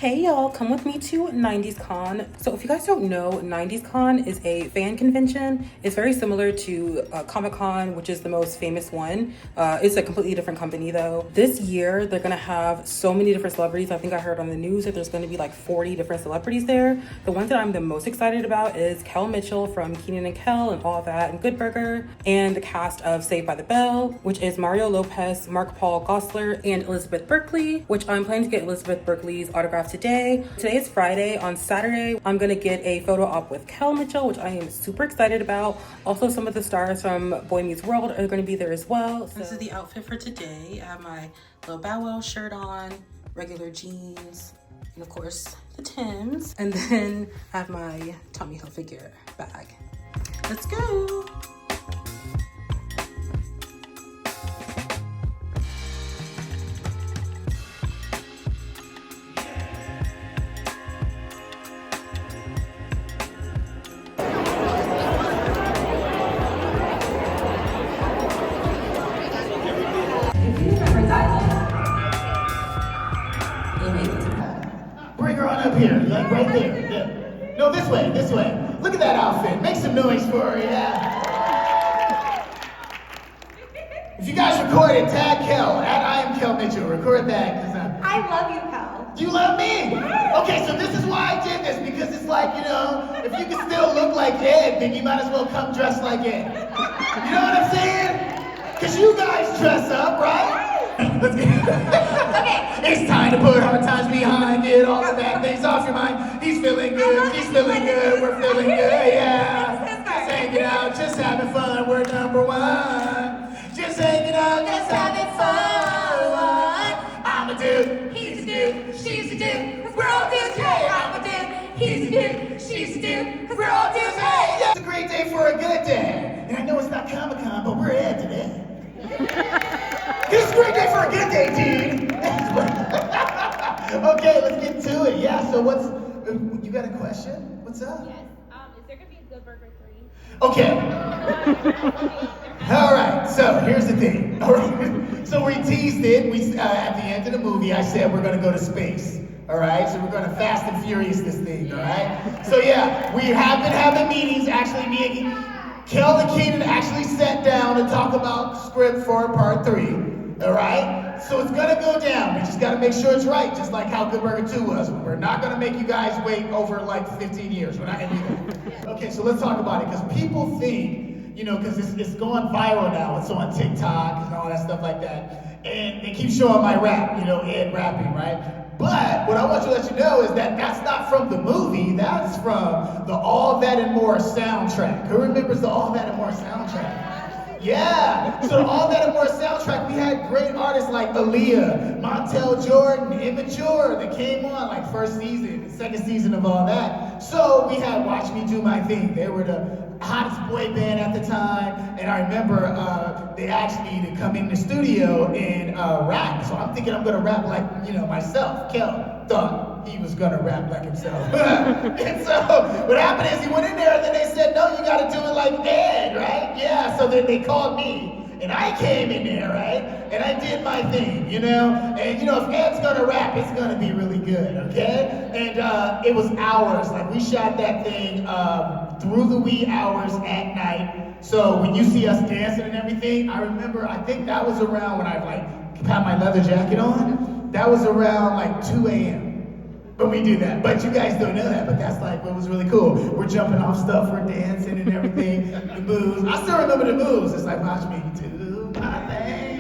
Hey y'all, come with me to 90s Con. So if you guys don't know, 90s Con is a fan convention. It's very similar to Comic Con, which is the most famous one. It's a completely different company though. This year, they're gonna have so many different celebrities. I think I heard on the news that there's gonna be like 40 different celebrities there. The one that I'm the most excited about is Kel Mitchell from Kenan and Kel and all that and Good Burger, and the cast of Saved by the Bell, which is Mario Lopez, Mark Paul Gosselaar, and Elizabeth Berkley, which I'm planning to get Elizabeth Berkley's autograph today. Today is Friday. On Saturday, I'm gonna get a photo op with Kel Mitchell, which I am super excited about. Also, some of the stars from Boy Meets World are gonna be there as well. So this is the outfit for today. I have my little Bow Wow shirt on, regular jeans, and of course the Timbs. And then I have my Tommy Hilfiger bag. Let's go. Bring her on up here, like right there. Yeah. No, this way, this way. Look at that outfit. Make some noise for her, yeah. If you guys record it, tag Kel, at I am Kel Mitchell. Record that, because I love you, Kel. Do you love me? Yes. Okay, so this is why I did this, because it's like, you know, if you can still look like Ed, then you might as well come dressed like Ed. You know what I'm saying? Because you guys dress up, right? Let's get Okay. It's time to put hard times behind it, all the bad things off your mind. He's feeling good, she's feeling good, we're feeling good, yeah. Just hanging out, just having fun, we're number one. Just hanging out, just having fun. I'm a dude, he's a dude, she's a dude, 'cause we're all dudes, hey. I'm a dude, he's a dude, she's a dude, 'cause we're all dudes, hey. Yeah. It's a great day for a good day. And I know it's not Comic-Con, but we're Ed today. This is a great day for a good day, dude. Okay, let's get to it. Yeah, so you got a question? What's up? Yes. Is there gonna be a Good Burger 3? Okay. All right, so here's the thing. All right. So we teased it. At the end of the movie, I said we're gonna go to space. All right, so we're gonna Fast and Furious this thing, all right? So yeah, we have been having meetings. Actually, me and Kel and Kenan actually sat down to talk about script for part 3, all right? So it's gonna go down. We just gotta make sure it's right, just like how Good Burger 2 was. We're not gonna make you guys wait over like 15 years. We're not gonna do that. Okay, so let's talk about it, because people think, you know, because it's going viral now. It's on TikTok and all that stuff like that. And they keep showing my rap, you know, Ed rapping, right? But what I want to let you know is that that's not from the movie, that's from the All That and More soundtrack. Who remembers the All That and More soundtrack? Yeah, so the All That and More soundtrack, we had great artists like Aaliyah, Montel Jordan, Immature that came on like first season, second season of All That. So we had Watch Me Do My Thing. They were the hottest boy band at the time, and I remember they asked me to come in the studio and rap. So I'm thinking I'm gonna rap like, you know, myself. Kel thought he was gonna rap like himself. And so what happened is he went in there and then they said, no, you gotta do it like Ed, right? Yeah, so then they called me. And I came in there, right? And I did my thing, you know? And you know, if Ed's gonna rap, it's gonna be really good, okay? And it was hours, like we shot that thing through the wee hours at night. So when you see us dancing and everything, I remember, I think that was around when I like had my leather jacket on. That was around like 2 a.m. when we do that. But you guys don't know that, but that's like what was really cool. We're jumping off stuff, we're dancing and everything. The moves, I still remember the moves. It's like, watch me do my thing.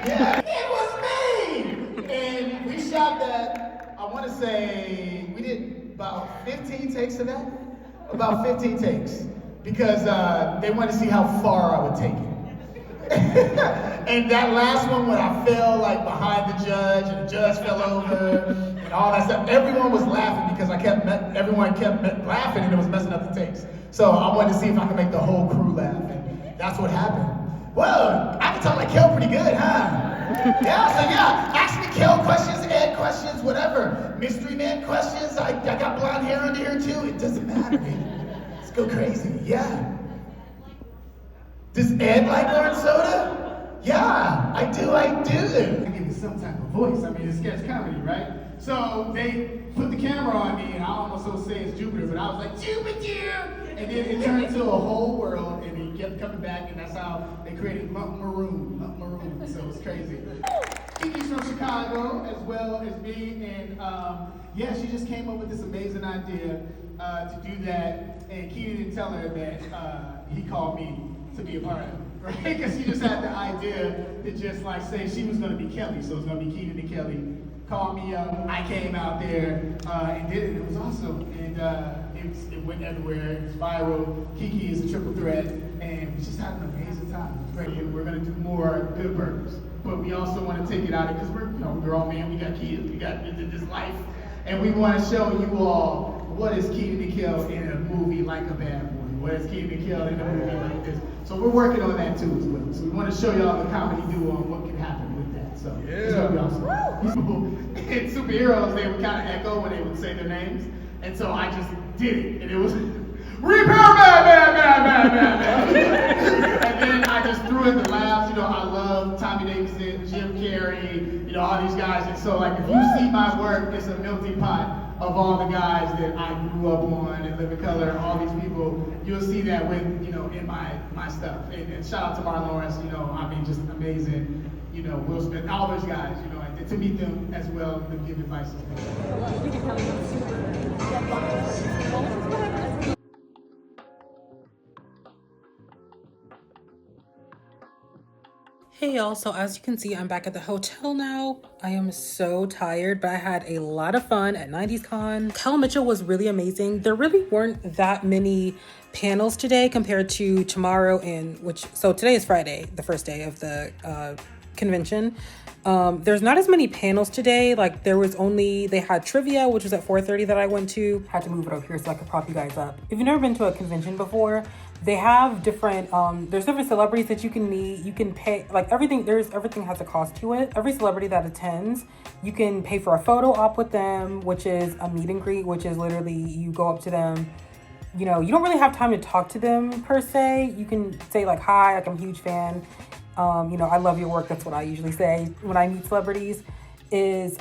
Yeah, it was me. And we shot that, I want to say, we did about 15 takes of that. About 15 takes. Because they wanted to see how far I would take it. And that last one when I fell like behind the judge and the judge fell over and all that stuff, everyone was laughing because everyone kept laughing and it was messing up the takes. So I wanted to see if I could make the whole crew laugh, and that's what happened. Well, I can talk like Kel pretty good, huh? Yeah, so yeah, ask me Kel questions, Ed questions, whatever. Mystery Man questions, I got blonde hair under here too, it doesn't matter, man. Let's go crazy, yeah. Does Ed like orange soda? Yeah, I do. I give it some type of voice. I mean, it's sketch comedy, right? So they put the camera on me, and I almost so say it's Jupiter, but I was like, Jupiter! And then it turned into a whole world, and he kept coming back, and that's how they created Lump Maroon. So it's crazy. Kiki's from Chicago, as well as me, and yeah, she just came up with this amazing idea to do that, and Kenan didn't tell her that he called me to be a part of it. Right? Because she just had the idea to just like say she was going to be Kelly, so it's going to be Kenan and Kelly. Called me up, I came out there and did it. It was awesome, and it went everywhere. It was viral. Kiki is a triple threat, and we just had an amazing time. It was great. And we're going to do more Good Burgers, but we also want to take it out because we're grown men. We got kids. We got this life, and we want to show you all what is Kenan and Kel in a movie like A Bad Boy. What is Kenan and Kel in a movie like this? So we're working on that too as well. So we want to show y'all the comedy duo and what can happen with that. So it's gonna be awesome. In superheroes, they would kind of echo when they would say their names, and so I just did it, and it was repair man. And then I just threw in the laughs. I love Tommy Davidson, Jim Carrey, all these guys. And so like if you see my work, it's a melting pot of all the guys that I grew up on and Living Color, all these people, you'll see that with, in my stuff. And shout out to Martin Lawrence, I mean, just amazing, Will Smith, all those guys, and to meet them as well and give advice. Hey y'all, so as you can see, I'm back at the hotel now. I am so tired, but I had a lot of fun at 90s Con. Kel Mitchell was really amazing. There really weren't that many panels today compared to tomorrow, so today is Friday, the first day of the convention. There's not as many panels today. Like they had trivia, which was at 4:30 that I went to. Had to move it over here so I could prop you guys up. If you've never been to a convention before, they have different, there's different celebrities that you can meet. You can pay, like everything has a cost to it. Every celebrity that attends, you can pay for a photo op with them, which is a meet and greet, which is literally you go up to them. You don't really have time to talk to them per se. You can say like, hi, like I'm a huge fan. I love your work. That's what I usually say when I meet celebrities is,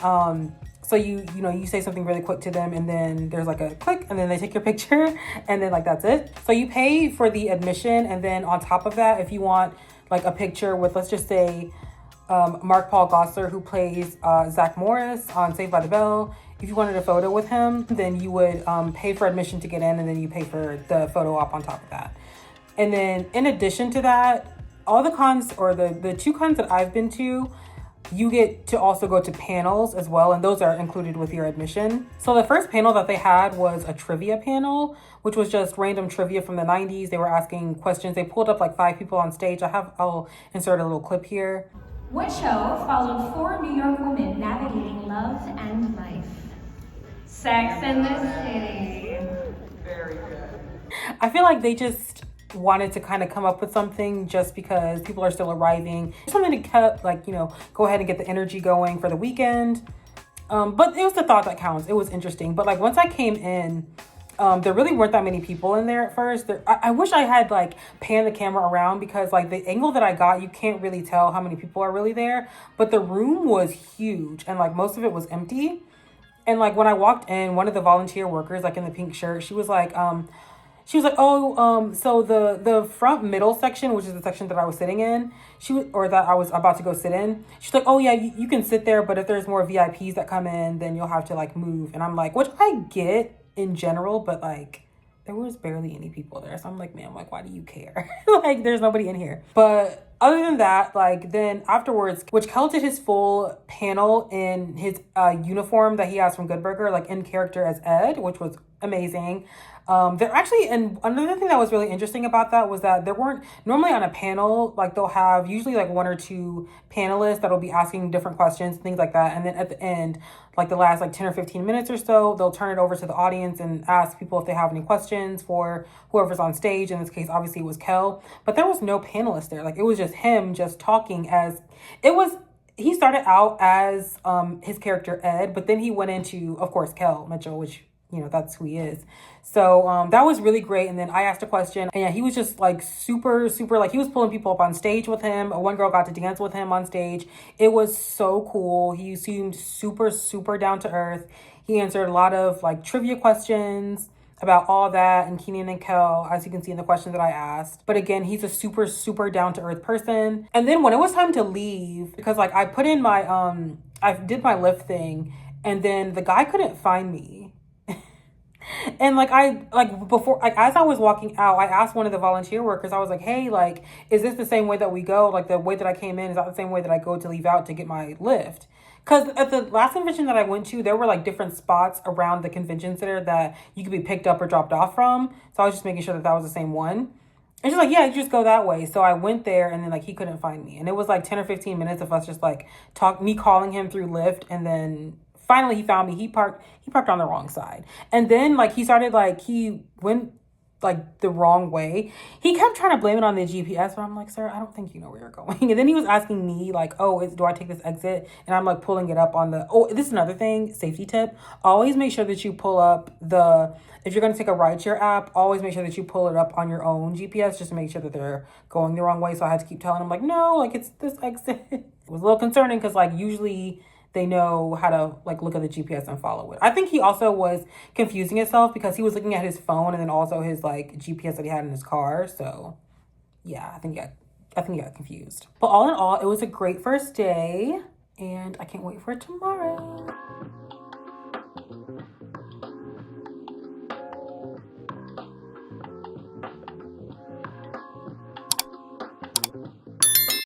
so you say something really quick to them and then there's like a click and then they take your picture and then like, that's it. So you pay for the admission. And then on top of that, if you want like a picture with, let's just say, Mark Paul Gosselaar, who plays Zach Morris on Saved by the Bell. If you wanted a photo with him, then you would pay for admission to get in and then you pay for the photo op on top of that. And then in addition to that, all the cons or the two cons that I've been to, you get to also go to panels as well, and those are included with your admission. So the first panel that they had was a trivia panel, which was just random trivia from the 90s. They were asking questions. They pulled up like 5 people on stage. I'll insert a little clip here. What show followed 4 New York women navigating love and life? Sex and the City. Very good. I feel like they just wanted to kind of come up with something just because people are still arriving. Something to go ahead and get the energy going for the weekend. But it was the thought that counts. It was interesting. But like once I came in, there really weren't that many people in there at first. I wish I had like panned the camera around because like the angle that I got, you can't really tell how many people are really there. But the room was huge and like most of it was empty. And like when I walked in, one of the volunteer workers, like in the pink shirt, she was like, so the front middle section, which is the section that I was sitting in, that I was about to go sit in. She's like, oh yeah, you can sit there, but if there's more VIPs that come in, then you'll have to like move. And I'm like, which I get in general, but like there was barely any people there. So I'm like, man, like, why do you care? Like there's nobody in here. But other than that, like then afterwards, which Kel did his full panel in his uniform that he has from Good Burger, like in character as Ed, which was amazing. There actually, and another thing that was really interesting about that was that there weren't normally on a panel, like they'll have usually like 1 or 2 panelists that'll be asking different questions, things like that. And then at the end, like the last like 10 or 15 minutes or so, they'll turn it over to the audience and ask people if they have any questions for whoever's on stage. In this case, obviously it was Kel, but there was no panelist there. Like it was just him just talking he started out as his character Ed, but then he went into, of course, Kel Mitchell, which you know, that's who he is. So that was really great. And then I asked a question, and yeah, he was just like super, super, like he was pulling people up on stage with him. One girl got to dance with him on stage. It was so cool. He seemed super, super down to earth. He answered a lot of like trivia questions about all that, and Kenan and Kel, as you can see in the questions that I asked. But again, he's a super, super down to earth person. And then when it was time to leave, because like I put in my, I did my Lyft thing, and then the guy couldn't find me. And like before, like as I was walking out, I asked one of the volunteer workers, I was like, hey, like, is this the same way that we go? Like the way that I came in, is that the same way that I go to leave out to get my Lyft? Because at the last convention that I went to, there were like different spots around the convention center that you could be picked up or dropped off from. So I was just making sure that that was the same one. And she's like, yeah, you just go that way. So I went there, and then like he couldn't find me. And it was like 10 or 15 minutes of us just like me calling him through Lyft. And then finally he found me. He parked on the wrong side. And then like he started like, he went like the wrong way. He kept trying to blame it on the GPS, but I'm like, sir, I don't think you know where you're going. And then he was asking me like, oh, do I take this exit? And I'm like pulling it up on the, oh, this is another thing, safety tip. Always make sure that you pull up if you're going to take a rideshare app, always make sure that you pull it up on your own GPS just to make sure that they're going the wrong way. So I had to keep telling him like, no, like it's this exit. It was a little concerning because like usually they know how to like look at the GPS and follow it. I think he also was confusing himself because he was looking at his phone and then also his like GPS that he had in his car. So yeah, I think he got confused. But all in all, it was a great first day, and I can't wait for tomorrow.